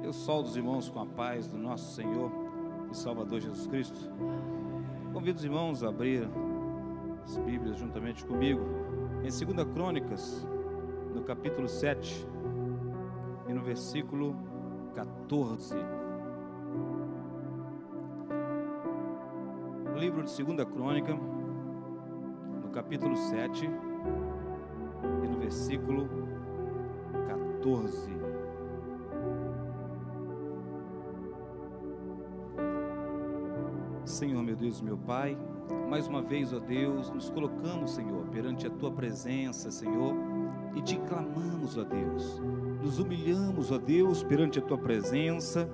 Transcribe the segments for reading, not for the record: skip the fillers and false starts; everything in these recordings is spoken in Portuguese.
Eu saúdo os irmãos com a paz do nosso Senhor e Salvador Jesus Cristo. Convido os irmãos a abrir as Bíblias juntamente comigo em 2 Crônicas, no capítulo 7 e no versículo 14. O livro de 2 Crônica, no capítulo 7 e no versículo 14. Senhor, meu Deus, meu Pai, mais uma vez, ó Deus, nos colocamos, Senhor, perante a Tua presença, Senhor, e te clamamos, ó Deus, nos humilhamos, ó Deus, perante a Tua presença,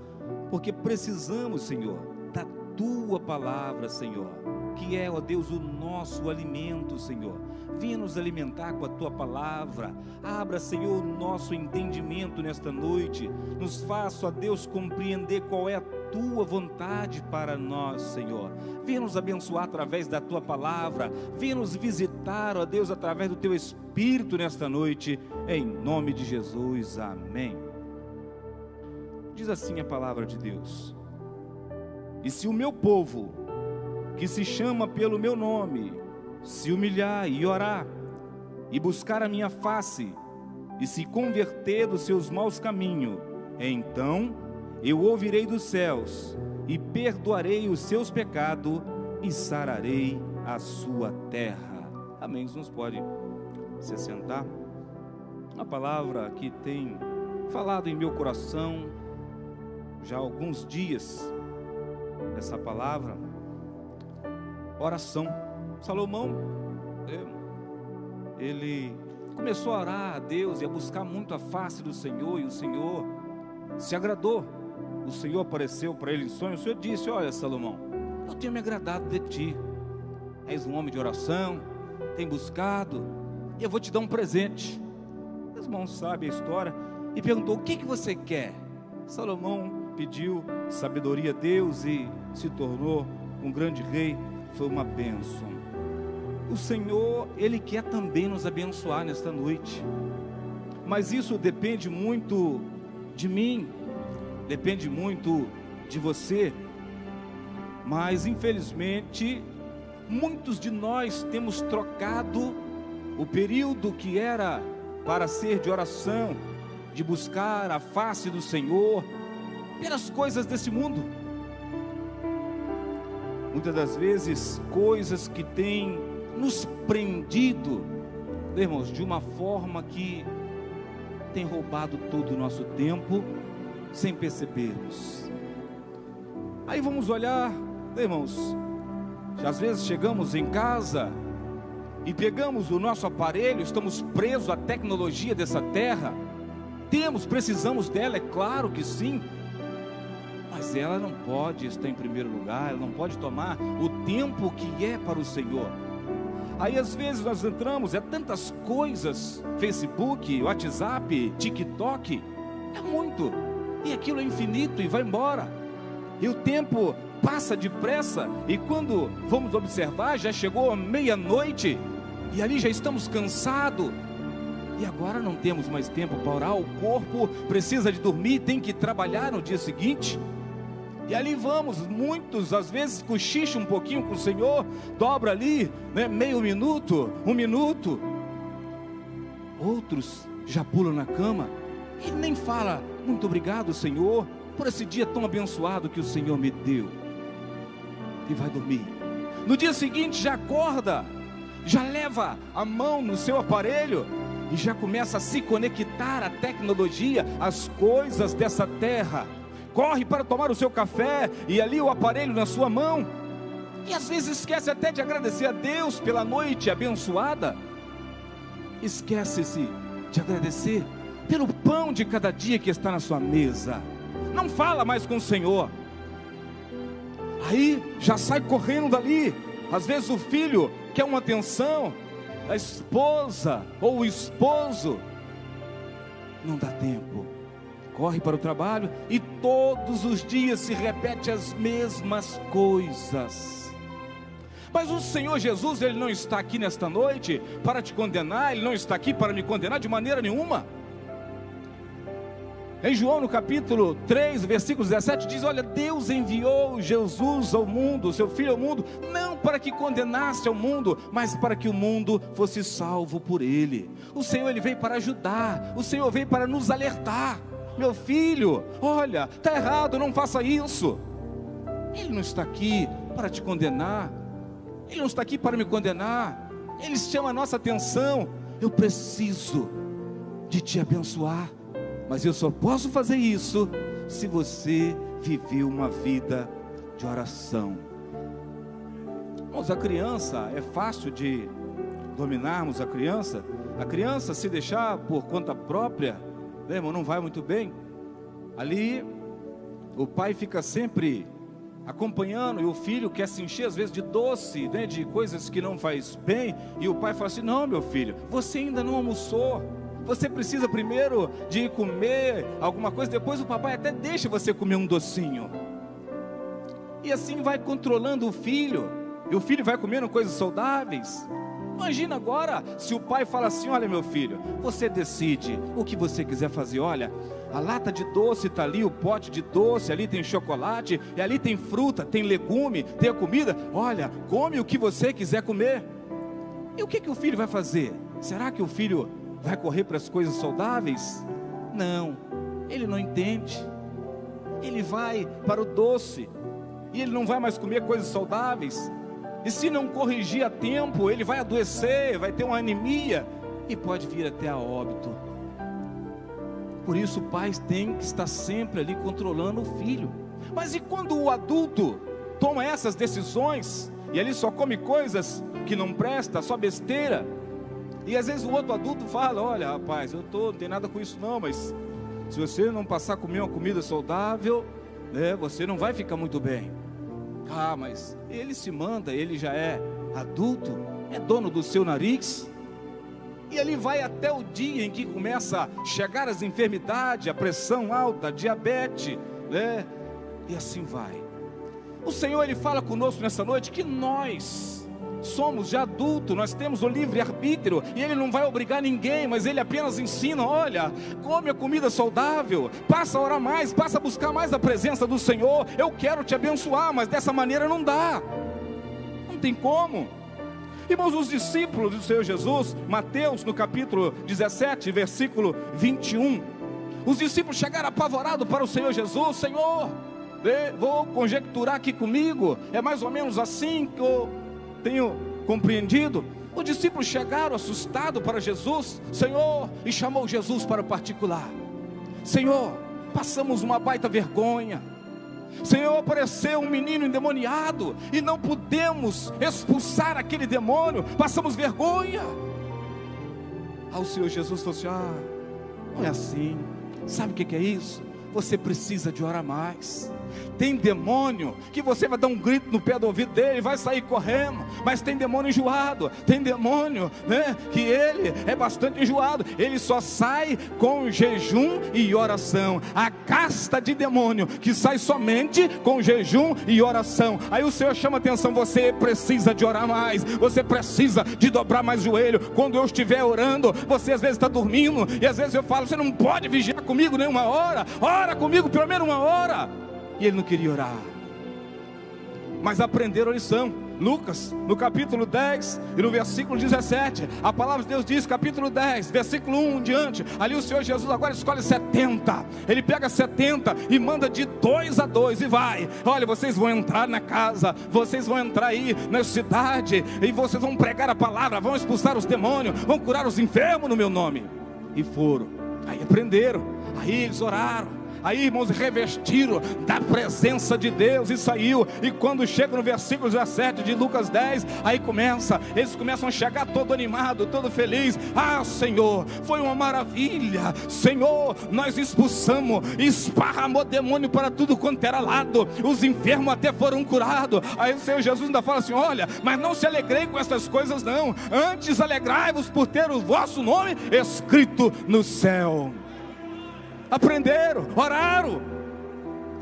porque precisamos, Senhor, da Tua palavra, Senhor, que é, ó Deus, o nosso alimento, Senhor. Venha nos alimentar com a Tua palavra. Abra, Senhor, o nosso entendimento nesta noite. Nos faça, ó Deus, compreender qual é a Tua vontade para nós, Senhor. Venha nos abençoar através da Tua palavra. Venha nos visitar, ó Deus, através do Teu Espírito nesta noite. Em nome de Jesus, amém. Diz assim a palavra de Deus: e se o meu povo, que se chama pelo meu nome, se humilhar e orar, e buscar a minha face, e se converter dos seus maus caminhos, então eu ouvirei dos céus, e perdoarei os seus pecados, e sararei a sua terra. Amém. Nos pode se assentar. A palavra que tem falado em meu coração já há alguns dias, essa palavra, oração. Salomão, ele começou a orar a Deus e a buscar muito a face do Senhor, e o Senhor se agradou. O Senhor apareceu para ele em sonho. O Senhor disse: olha, Salomão, eu tenho me agradado de ti, és um homem de oração, tem buscado, e eu vou te dar um presente. Os irmãos sabem a história, e perguntou: o que você quer? Salomão pediu sabedoria a Deus e se tornou um grande rei. Foi uma bênção. O Senhor, Ele quer também nos abençoar nesta noite, mas isso depende muito de mim, depende muito de você. Mas infelizmente muitos de nós temos trocado o período que era para ser de oração, de buscar a face do Senhor, pelas coisas desse mundo. Muitas das vezes coisas que têm nos prendido, irmãos, de uma forma que tem roubado todo o nosso tempo sem percebermos. Aí vamos olhar, irmãos, às vezes chegamos em casa e pegamos o nosso aparelho, estamos presos à tecnologia dessa terra. Precisamos dela, é claro que sim, mas ela não pode estar em primeiro lugar, ela não pode tomar o tempo que é para o Senhor. Aí às vezes nós entramos, tantas coisas, Facebook, WhatsApp, TikTok, é muito, e aquilo é infinito e vai embora, e o tempo passa depressa, e quando vamos observar, já chegou a meia-noite, e ali já estamos cansados, e agora não temos mais tempo para orar. O corpo precisa de dormir, tem que trabalhar no dia seguinte, e ali vamos, muitos às vezes cochicham um pouquinho com o Senhor, dobra ali, meio minuto, um minuto, outros já pulam na cama, e nem fala: muito obrigado, Senhor, por esse dia tão abençoado que o Senhor me deu, e vai dormir. No dia seguinte já acorda, já leva a mão no seu aparelho, e já começa a se conectar à tecnologia, às coisas dessa terra, corre para tomar o seu café, e ali o aparelho na sua mão, e às vezes esquece até de agradecer a Deus pela noite abençoada, esquece-se de agradecer pelo pão de cada dia que está na sua mesa, não fala mais com o Senhor, aí já sai correndo dali. Às vezes o filho quer uma atenção, a esposa ou o esposo, não dá tempo, corre para o trabalho, e todos os dias se repete as mesmas coisas. Mas o Senhor Jesus, Ele não está aqui nesta noite para te condenar, Ele não está aqui para me condenar de maneira nenhuma. Em João, no capítulo 3, versículo 17, diz: olha, Deus enviou Jesus ao mundo, seu Filho ao mundo, não para que condenasse ao mundo, mas para que o mundo fosse salvo por Ele. O Senhor, Ele veio para ajudar, o Senhor veio para nos alertar. Meu filho, olha, está errado, não faça isso. Ele não está aqui para te condenar, Ele não está aqui para me condenar, Ele chama a nossa atenção. Eu preciso de te abençoar, mas eu só posso fazer isso se você viver uma vida de oração. Irmãos, a criança, é fácil de dominarmos a criança. A criança, se deixar por conta própria, né, irmão, não vai muito bem. Ali, o pai fica sempre acompanhando, e o filho quer se encher às vezes de doce, né, de coisas que não faz bem, e o pai fala assim: não, meu filho, você ainda não almoçou, você precisa primeiro de comer alguma coisa, depois o papai até deixa você comer um docinho. E assim vai controlando o filho, e o filho vai comendo coisas saudáveis. Imagina agora, se o pai fala assim: olha, meu filho, você decide o que você quiser fazer. Olha, a lata de doce está ali, o pote de doce, ali tem chocolate, e ali tem fruta, tem legume, tem a comida. Olha, come o que você quiser comer. E o que o filho vai fazer? Será que o filho vai correr para as coisas saudáveis? Não, ele não entende. Ele vai para o doce, e ele não vai mais comer coisas saudáveis. E se não corrigir a tempo, ele vai adoecer, vai ter uma anemia, e pode vir até a óbito. Por isso o pai tem que estar sempre ali controlando o filho. Mas e quando o adulto toma essas decisões, e ele só come coisas que não prestam, só besteira? E às vezes o outro adulto fala: olha, rapaz, não tem nada com isso não, mas se você não passar a comer uma comida saudável, né, você não vai ficar muito bem. Ah, mas ele se manda, ele já é adulto, é dono do seu nariz, e ele vai até o dia em que começa a chegar as enfermidades, a pressão alta, a diabetes, né? E assim vai. O Senhor, Ele fala conosco nessa noite que nós somos já adultos, nós temos o livre-arbítrio, e Ele não vai obrigar ninguém, mas Ele apenas ensina: olha, come a comida saudável, passa a orar mais, passa a buscar mais a presença do Senhor. Eu quero te abençoar, mas dessa maneira não dá, não tem como. Irmãos, os discípulos do Senhor Jesus, Mateus no capítulo 17, versículo 21, os discípulos chegaram apavorados para o Senhor Jesus: Senhor, vou conjecturar aqui comigo, é mais ou menos assim que eu tenho compreendido. Os discípulos chegaram assustados para Jesus, Senhor, e chamou Jesus para o particular: Senhor, passamos uma baita vergonha. Senhor, apareceu um menino endemoniado e não pudemos expulsar aquele demônio, passamos vergonha. O Senhor Jesus falou assim: não é assim. Sabe o que é isso? Você precisa de orar mais. Tem demônio que você vai dar um grito no pé do ouvido dele e vai sair correndo, mas tem demônio enjoado, tem demônio, né, que ele é bastante enjoado, ele só sai com jejum e oração. A casta de demônio que sai somente com jejum e oração. Aí o Senhor chama a atenção: você precisa de orar mais, você precisa de dobrar mais o joelho. Quando eu estiver orando, você às vezes está dormindo, e às vezes eu falo: você não pode vigiar comigo nem uma hora, ora comigo pelo menos uma hora. E ele não queria orar, mas aprenderam a lição. Lucas, no capítulo 10 e no versículo 17, a palavra de Deus diz, capítulo 10, versículo 1 em diante, ali o Senhor Jesus agora escolhe 70, ele pega 70 e manda de 2 a 2 e vai: olha, vocês vão entrar na casa, vocês vão entrar aí na cidade, e vocês vão pregar a palavra, vão expulsar os demônios, vão curar os enfermos no meu nome. E foram, aí aprenderam, aí eles oraram. Aí, irmãos, revestiram da presença de Deus e saiu. E quando chega no versículo 17 de Lucas 10, aí eles começam a chegar todo animado, todo feliz. Senhor, foi uma maravilha. Senhor, nós expulsamos, esparramou demônio para tudo quanto era lado, os enfermos até foram curados. Aí o Senhor Jesus ainda fala assim: olha, mas não se alegrei com essas coisas não, antes alegrai-vos por ter o vosso nome escrito no céu. Aprenderam, oraram.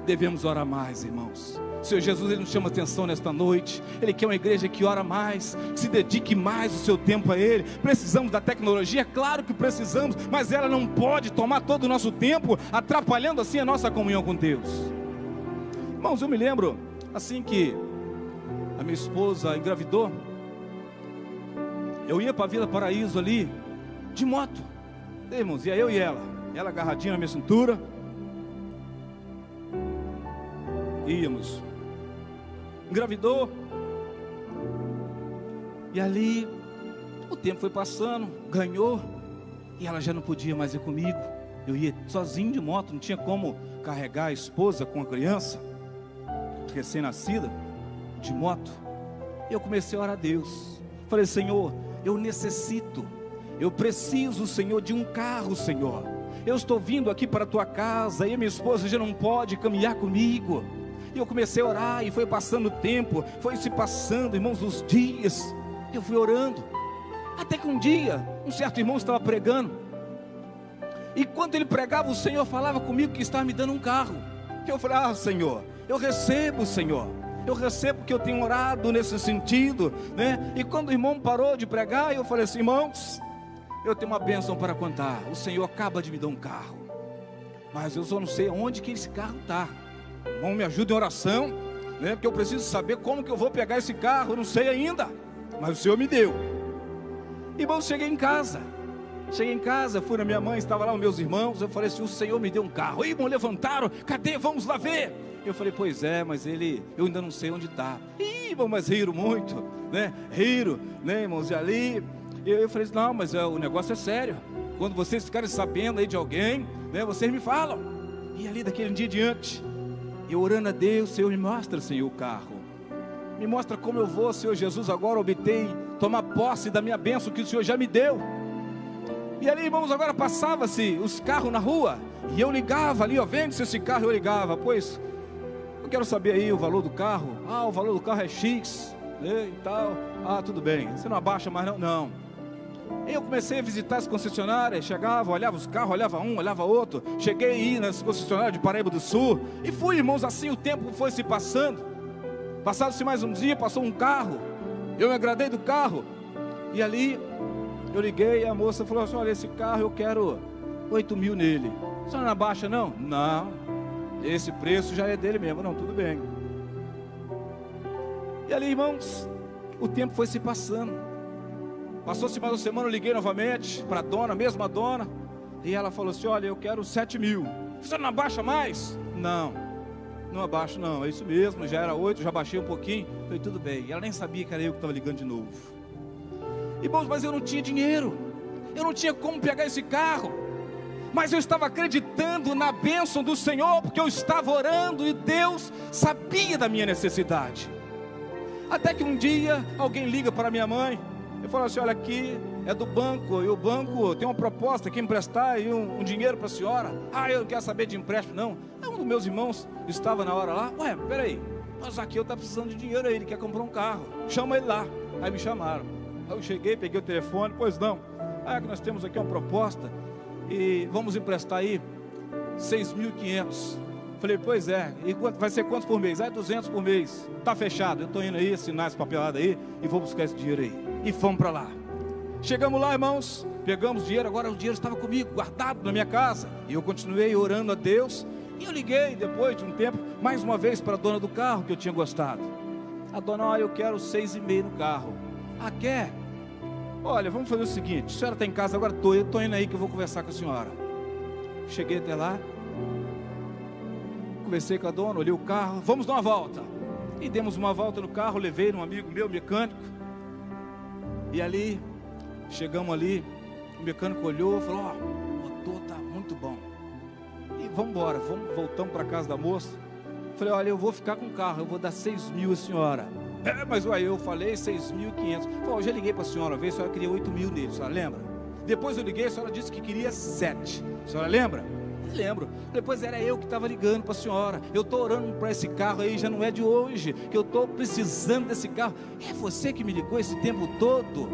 devemos orar mais, irmãos. O Senhor Jesus, Ele nos chama atenção nesta noite. Ele quer uma igreja que ora mais, que se dedique mais o seu tempo a Ele. Precisamos da tecnologia, claro que precisamos, mas ela não pode tomar todo o nosso tempo, atrapalhando assim a nossa comunhão com Deus. Irmãos, eu me lembro, assim que a minha esposa engravidou, eu ia para a Vila Paraíso ali, de moto, irmãos, ia eu e ela agarradinha na minha cintura, íamos, engravidou, e ali, o tempo foi passando, ganhou, e ela já não podia mais ir comigo, eu ia sozinho de moto, não tinha como carregar a esposa com a criança, recém-nascida, de moto. Eu comecei a orar a Deus, falei: Senhor, eu necessito, eu preciso, Senhor, de um carro, Senhor. Eu estou vindo aqui para a tua casa e a minha esposa já não pode caminhar comigo. E eu comecei a orar e foi passando o tempo, foi se passando, irmãos, os dias. Eu fui orando, até que um dia, um certo irmão estava pregando. E quando ele pregava, o Senhor falava comigo que estava me dando um carro. Eu falei: ah, Senhor, eu recebo, Senhor. Eu recebo porque eu tenho orado nesse sentido, né? E quando o irmão parou de pregar, eu falei assim: irmãos, eu tenho uma bênção para contar. O Senhor acaba de me dar um carro, mas eu só não sei onde que esse carro está. Irmão, me ajuda em oração, né? Porque eu preciso saber como que eu vou pegar esse carro. Eu não sei ainda, mas o Senhor me deu. Irmãos, cheguei em casa, fui na minha mãe, estava lá os meus irmãos. Eu falei assim: o Senhor me deu um carro. E irmão, levantaram: cadê? Vamos lá ver. Eu falei: pois é, mas eu ainda não sei onde está. Ih, irmão, mas riram muito, né? Riram, né, irmãos? E ali, eu falei: não, mas o negócio é sério. Quando vocês ficarem sabendo aí de alguém, né, vocês me falam. E ali, daquele dia diante, eu orando a Deus: Senhor, me mostra, Senhor, o carro. Me mostra como eu vou, Senhor Jesus, agora obter, tomar posse da minha bênção que o Senhor já me deu. E ali, irmãos, agora passava-se os carros na rua, e eu ligava ali: ó, vende-se esse carro. Eu ligava: pois, eu quero saber aí o valor do carro. Ah, o valor do carro é X, né, e tal. Ah, tudo bem, você não abaixa mais não? Não. Eu comecei a visitar as concessionárias, chegava, olhava os carros, olhava um, olhava outro. Cheguei a ir nas concessionárias de Paraíba do Sul, e fui, irmãos, assim o tempo foi se passando. Passado-se mais um dia, passou um carro, eu me agradei do carro, e ali, eu liguei, e a moça falou assim: olha, esse carro eu quero 8 mil nele. Você não abaixa não? Não, esse preço já é dele mesmo. Não, tudo bem. E ali, irmãos, o tempo foi se passando. Passou-se mais uma semana, eu liguei novamente para a dona, mesma dona, e ela falou assim: olha, eu quero 7 mil. Você não abaixa mais? Não, não abaixo não, é isso mesmo, já era 8, já baixei um pouquinho. Eu falei: tudo bem. E ela nem sabia que era eu que estava ligando de novo. Irmãos, mas eu não tinha dinheiro, eu não tinha como pegar esse carro, mas eu estava acreditando na bênção do Senhor, porque eu estava orando e Deus sabia da minha necessidade. Até que um dia, alguém liga para minha mãe, eu falo assim: olha, aqui é do banco, e o banco tem uma proposta, quer emprestar aí um dinheiro para a senhora. Ah, eu não quero saber de empréstimo não. Um dos meus irmãos estava na hora lá: ué, peraí, mas aqui eu estou precisando de dinheiro aí, ele quer comprar um carro, chama ele lá. Aí me chamaram, aí eu cheguei, peguei o telefone: pois não, que nós temos aqui uma proposta, e vamos emprestar aí 6.500. Falei: pois é, e vai ser quantos por mês? 200 por mês, está fechado. Eu estou indo aí, assinar essa papelada aí, e vou buscar esse dinheiro aí. E fomos para lá. Chegamos lá, irmãos, pegamos dinheiro. Agora o dinheiro estava comigo, guardado na minha casa, e eu continuei orando a Deus. E eu liguei depois de um tempo, mais uma vez, para a dona do carro que eu tinha gostado. A dona: olha, eu quero 6,5 no carro. Ah, quer? Olha, vamos fazer o seguinte: a senhora está em casa agora? Eu estou indo aí que eu vou conversar com a senhora. Cheguei até lá, conversei com a dona, olhei o carro: vamos dar uma volta. E demos uma volta no carro, levei num amigo meu, mecânico. E ali, chegamos ali, o mecânico olhou e falou: ó, o motor está muito bom. E vamos embora, voltamos para a casa da moça. Falei: olha, eu vou ficar com o carro, eu vou dar 6 mil a senhora. Mas uai, eu falei 6.500. Falei: eu já liguei para a senhora, a senhora queria 8 mil nele, a senhora lembra? Depois eu liguei, a senhora disse que queria 7. A senhora lembra? Lembro. Depois era eu que estava ligando para a senhora: eu estou orando para esse carro aí, já não é de hoje, que eu estou precisando desse carro. É você que me ligou esse tempo todo?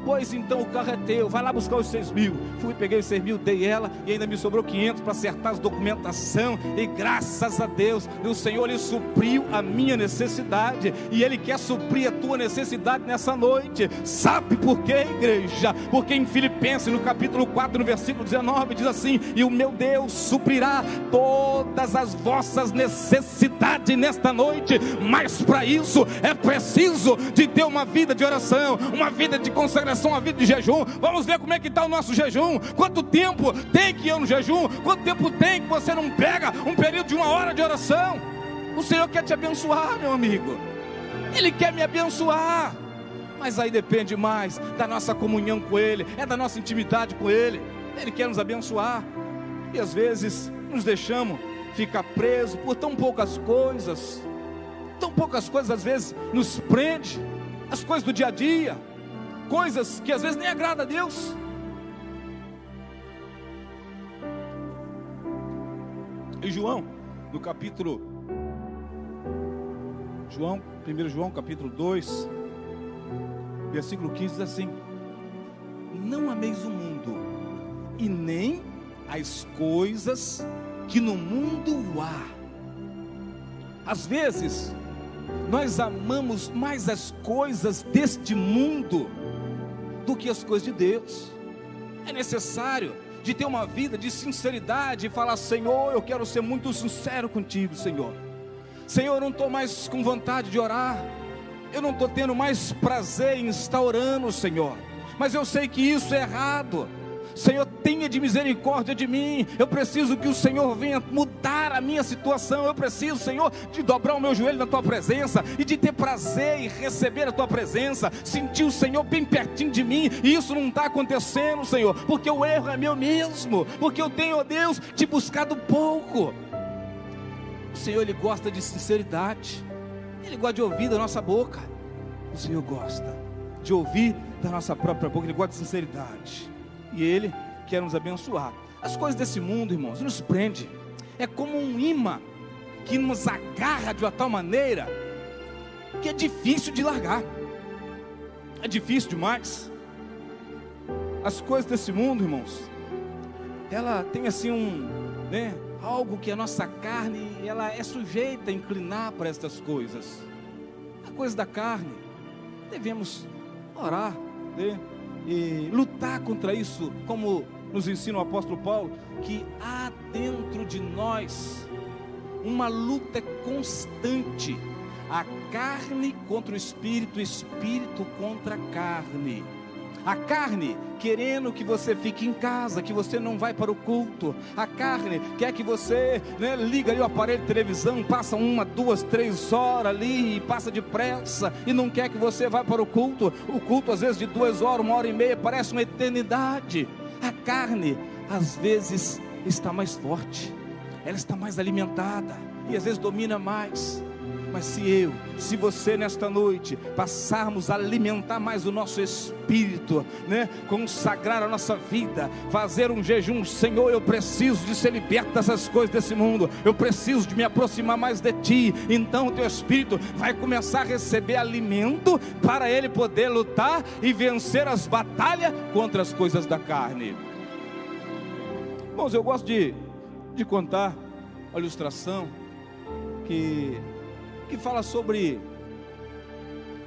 pois então o carro é teu, vai lá buscar os 6.000. Fui, peguei os 6.000, dei ela, e ainda me sobrou 500 para acertar as documentação, e graças a Deus, o Senhor, Ele supriu a minha necessidade, e Ele quer suprir a tua necessidade nessa noite. Sabe por quê, igreja? Porque em Filipenses, no capítulo 4, no versículo 19, diz assim: e o meu Deus suprirá todas as vossas necessidades nesta noite. Mas para isso é preciso de ter uma vida de oração, uma vida de consagração, uma vida de jejum. Vamos ver como é que está o nosso jejum. Quanto tempo tem que ir no jejum? Quanto tempo tem que você não pega um período de 1 hora de oração? O Senhor quer te abençoar, meu amigo. Ele quer me abençoar, mas aí depende mais da nossa comunhão com Ele, é da nossa intimidade com Ele. Ele quer nos abençoar, e às vezes nos deixamos ficar presos por tão poucas coisas. Tão poucas coisas às vezes nos prende, as coisas do dia a dia, coisas que às vezes nem agrada a Deus. Em João, no capítulo 1 João capítulo 2, versículo 15 diz assim: não ameis o mundo, e nem as coisas que no mundo há. Às vezes nós amamos mais as coisas deste mundo do que as coisas de Deus. É necessário de ter uma vida de sinceridade e falar: Senhor, eu quero ser muito sincero contigo, Senhor. Senhor, eu não estou mais com vontade de orar, eu não estou tendo mais prazer em estar orando, Senhor, mas eu sei que isso é errado. Senhor, tenha de misericórdia de mim. Eu preciso que o Senhor venha mudar a minha situação. Eu preciso, Senhor, de dobrar o meu joelho na Tua presença e de ter prazer em receber a Tua presença, sentir o Senhor bem pertinho de mim. E isso não está acontecendo, Senhor, porque o erro é meu mesmo, porque eu tenho, ó Deus, te buscado pouco. O Senhor, Ele gosta de sinceridade, Ele gosta de ouvir da nossa boca. O Senhor gosta de ouvir da nossa própria boca, Ele gosta de sinceridade, e Ele quer nos abençoar. As coisas desse mundo, irmãos, nos prende. É como um imã que nos agarra de uma tal maneira que é difícil de largar. É difícil demais. As coisas desse mundo, irmãos, ela tem assim algo que a nossa carne, ela é sujeita a inclinar para estas coisas. A coisa da carne, devemos orar, e lutar contra isso, como nos ensina o apóstolo Paulo, que há dentro de nós uma luta constante, a carne contra o espírito contra a carne. A carne querendo que você fique em casa, que você não vai para o culto. A carne quer que você liga ali o aparelho de televisão, passa 1, 2, 3 horas ali e passa depressa, e não quer que você vá para o culto. O culto às vezes de 2 horas, 1h30, parece uma eternidade. A carne às vezes está mais forte, ela está mais alimentada e às vezes domina mais. Mas se você nesta noite passarmos a alimentar mais o nosso espírito, consagrar a nossa vida, fazer um jejum: Senhor, eu preciso de ser liberto dessas coisas desse mundo, eu preciso de me aproximar mais de Ti. Então o teu espírito vai começar a receber alimento para ele poder lutar e vencer as batalhas contra as coisas da carne. Irmãos, eu gosto de contar uma ilustração que fala sobre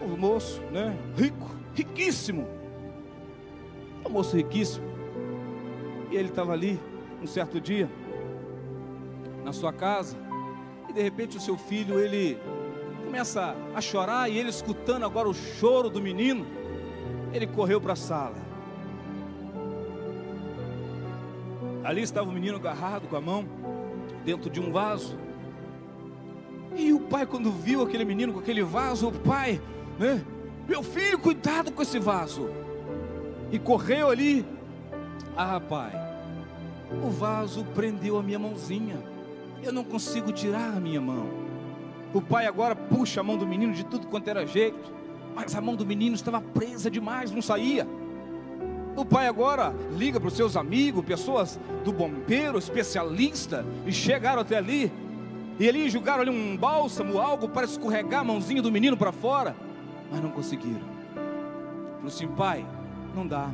um moço, riquíssimo, um moço riquíssimo, e ele estava ali, um certo dia, na sua casa, e de repente o seu filho, ele começa a chorar, e ele escutando agora o choro do menino, ele correu para a sala. Ali estava o menino agarrado com a mão dentro de um vaso. E o pai, quando viu aquele menino com aquele vaso, o pai, meu filho, cuidado com esse vaso. E correu ali. Ah, pai, o vaso prendeu a minha mãozinha, eu não consigo tirar a minha mão. O pai agora puxa a mão do menino de tudo quanto era jeito, mas a mão do menino estava presa demais, não saía. O pai agora liga para os seus amigos, pessoas do bombeiro, especialista, e chegaram até ali. E ali jogaram ali um bálsamo, algo para escorregar a mãozinha do menino para fora, mas não conseguiram. Falou assim: pai, não dá,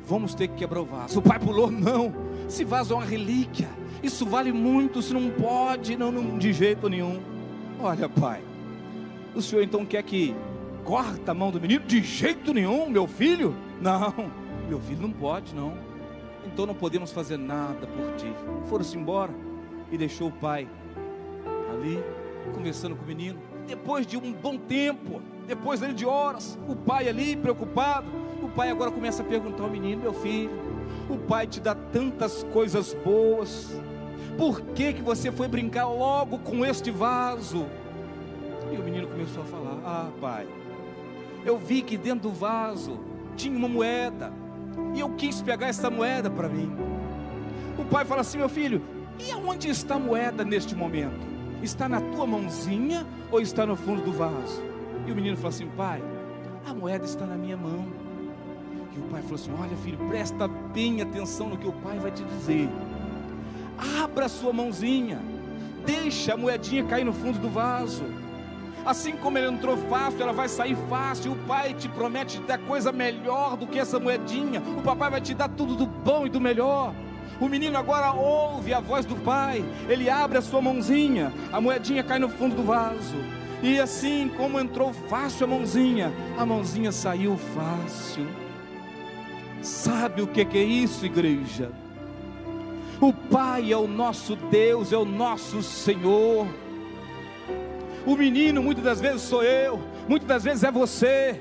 vamos ter que quebrar o vaso. O pai pulou: não, esse vaso é uma relíquia, isso vale muito, isso não pode, não, de jeito nenhum. Olha, pai, o senhor então quer que corta a mão do menino? De jeito nenhum, meu filho, não, meu filho não pode, não. Então não podemos fazer nada por ti. Foram-se embora e deixou o pai ali conversando com o menino. Depois de um bom tempo, depois de horas, o pai ali preocupado, o pai agora começa a perguntar ao menino: meu filho, o pai te dá tantas coisas boas, por que que você foi brincar logo com este vaso? E o menino começou a falar: ah, pai, eu vi que dentro do vaso tinha uma moeda, e eu quis pegar essa moeda para mim. O pai fala assim: meu filho, e aonde está a moeda neste momento? Está na tua mãozinha ou está no fundo do vaso? E o menino fala assim: pai, a moeda está na minha mão. E o pai falou assim: olha, filho, presta bem atenção no que o pai vai te dizer. Abra a sua mãozinha, deixa a moedinha cair no fundo do vaso. Assim como ele entrou fácil, ela vai sair fácil. O pai te promete te dar coisa melhor do que essa moedinha. O papai vai te dar tudo do bom e do melhor. O menino agora ouve a voz do pai, ele abre a sua mãozinha, a moedinha cai no fundo do vaso, e assim como entrou fácil a mãozinha saiu fácil. Sabe o que é isso, igreja? O Pai é o nosso Deus, é o nosso Senhor. O menino muitas das vezes sou eu, muitas das vezes é você.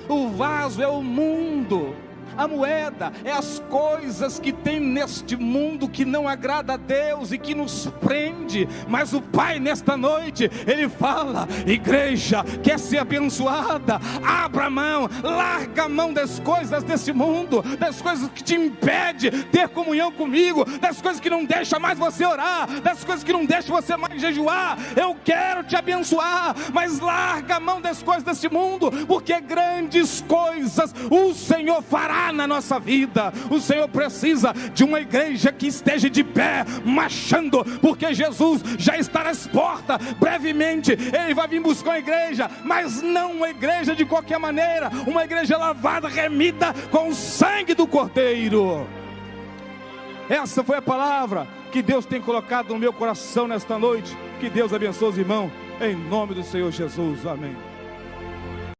O vaso é o mundo. A moeda é as coisas que tem neste mundo que não agrada a Deus e que nos prende. Mas o Pai nesta noite, Ele fala: igreja, quer ser abençoada? Abra a mão, larga a mão das coisas desse mundo, das coisas que te impedem de ter comunhão comigo, das coisas que não deixam mais você orar, das coisas que não deixam você mais jejuar. Eu quero te abençoar, mas larga a mão das coisas desse mundo, porque grandes coisas o Senhor fará na nossa vida. O Senhor precisa de uma igreja que esteja de pé, marchando, porque Jesus já está nas portas. Brevemente Ele vai vir buscar uma igreja, mas não uma igreja de qualquer maneira, uma igreja lavada, remida com o sangue do Cordeiro. Essa foi a palavra que Deus tem colocado no meu coração nesta noite. Que Deus abençoe os irmãos, em nome do Senhor Jesus, amém.